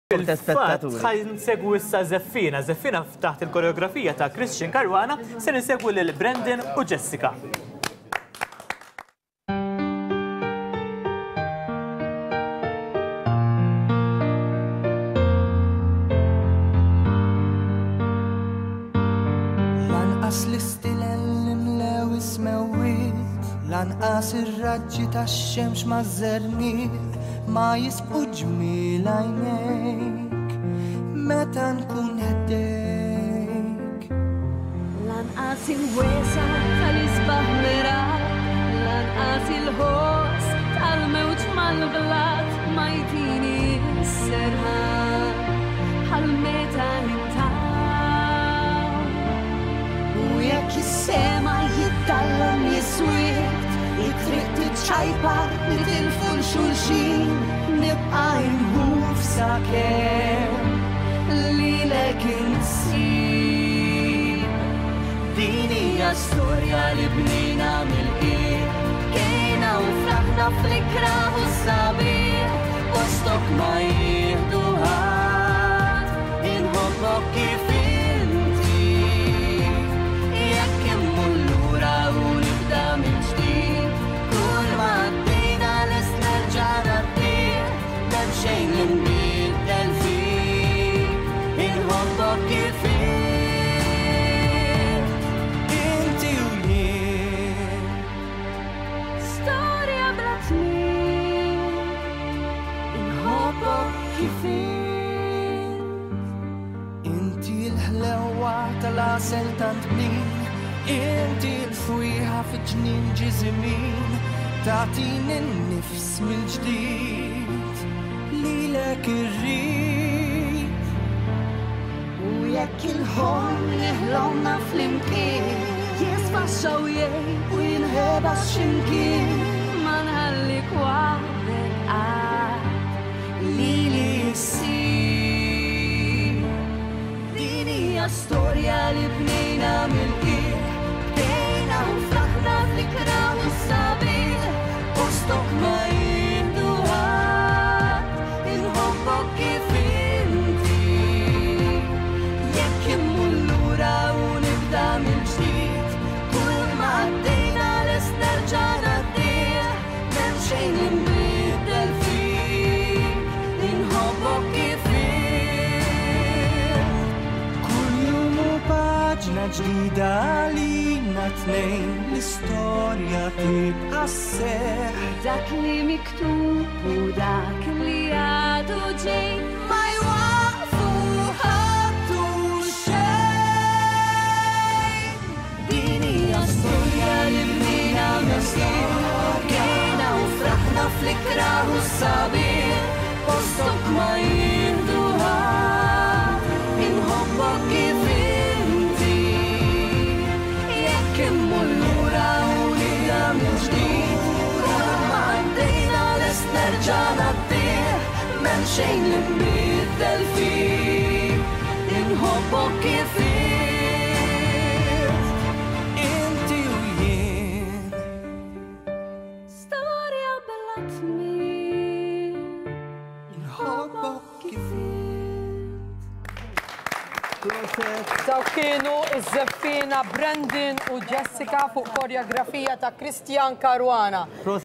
Ħajn segwu issa Zeffina taħt il-koreografija ta' Christian Caruana se nisegwu lil Brendan u Jessica. Lanqas l-istilel imlew ismewit, lanqas ir-raġġi tax-xemx mażżerniet ma jisbqu ġmiel għajnejk meta nkun ħdejk. Lanqas il-wesa tal-isbaħ miraq, lanqas il-ħoss tal-mewġ mal-blat ma jtini s-serħan bħal-meta jintaw. U jekk is-sema jittallem jiswiet, it-triq titċajpar nitilfu l-xulxin, nibqa' inħuf sakemm lilek insib. Din hija storja li bnejna mill-qiegħ, kejna u fraħna fl-ikraħ u s-sabiħ, postok ma jieħdu ħadd, inħobbok kif inti. Jekk immur lura u nibda minn ġdid, kull ma għaddejna lest nerġa' naddih, m'hemm xejn li nbiddel fih, inħobbok kif Inti u jien storja bla tmiem, inħobbok kif Inti l-ħlewa tal-għasel tant bnin, inti l-fwiħa fi ġnien ġiżimin, tagħtini n-nifs mill-ġdid lilek irrid. U jekk il-ħolm neħlomna fl-imkien, jisfaxxaw jgħid u jinħeba x'imkien, ma nħallik waħdek qatt lili ssir. Din hija storja li bnejna mill-qiegħ, bdejna u fraħna fl-ikraħ u s-sabiħ, postok ma jieħdu ħadd, inħobbok kif inti. Jekk immur lura u nibda mill-ġdid, kull ma għaddejna lest nerġa' naddih, m'hemm xejn li nbiddel fih, inħobbok kif Kull jum u paġna ġdida għalina tnejn, l-istorja tibqa' sseħħ. dak li miktub u dak li għadu ġej ma jwaqfu ħadd u xejn. Din hija storja li bnejna mill-qiegħ, kejna u fraħna fl-ikraħ u s-sabiħ, postok ma jieħdu ħadd, inħobbok kif inti. Jekk immur lura u nibda mill-ġdid, kull ma għaddejna lest nerġa' naddih, m'hemm xejn li nbiddel fih, inħobbok kif Inti u jien storja bella tmiem, inħobbok kif Daw kienu iż-Zeffina, Brendan u Jessica fuq koreografija ta' Christian Caruana.